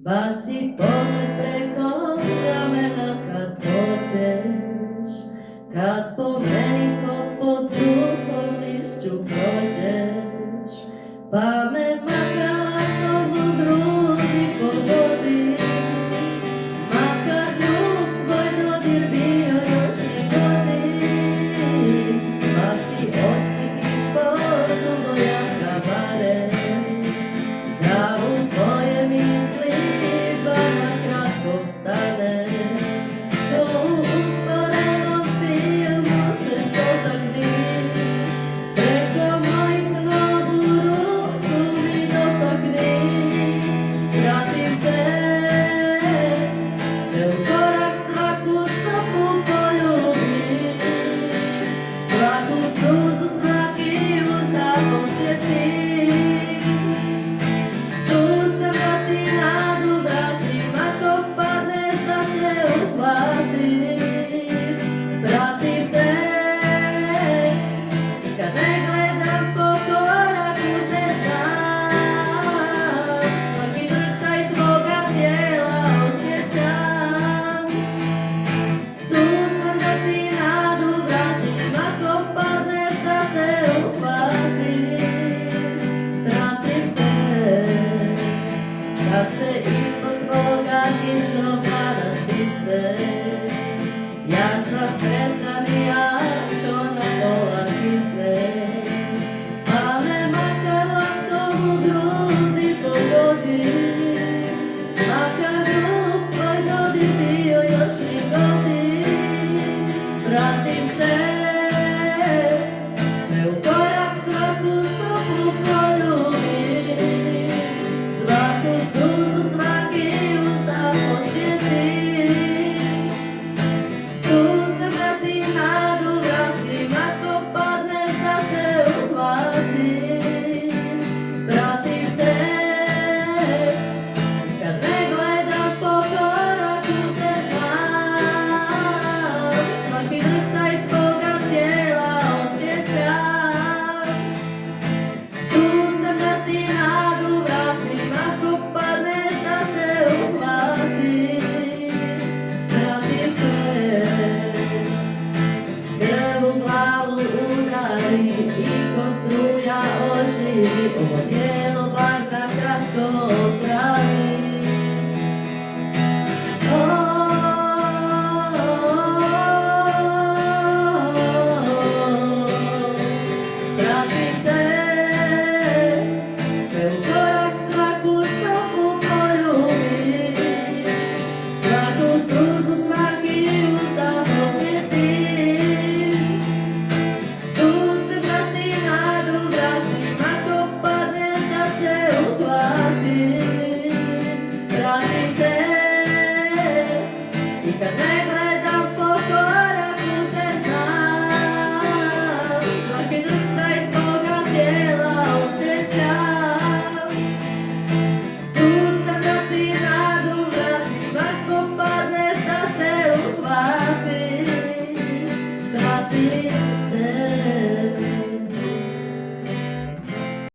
Baci pogled preko ramena kad dođeš, kad po meni po suhom lišću prođeš, pa me makar lakom u grudi pogodi, makar ljub tvoj dodir bio još ne godi. Baci osmih ispod uvojaka bare, da u tvoje misli na kratko stane. Ko u usporenom filmu se spotakni, preko mojih nogu ruku mi dotakni. Pratim te, se u korak svaku stopu poljubi, svaku suzu, svaki uzdah osjeti. Pratim te, i kad ne gledam po koraku te znam, svaki vrtaj tvoga tijela osjećam. Tu sam da ti nadu vratim, ako padneš da te uhvatim. Pratim te, kad se ispod tvoga kišobrana stisne, ja sam sretna mi što na pola kisne, pa me makar lakom u grudi pogodi, makar ljub tvoj dodir bio još mi godi. Pratim te, se u korak svaku stopu poljubi, svaku suzu, svaki uzdah osjeti. Nadu vratim, ako padneš da te uhvatim. Pratim te,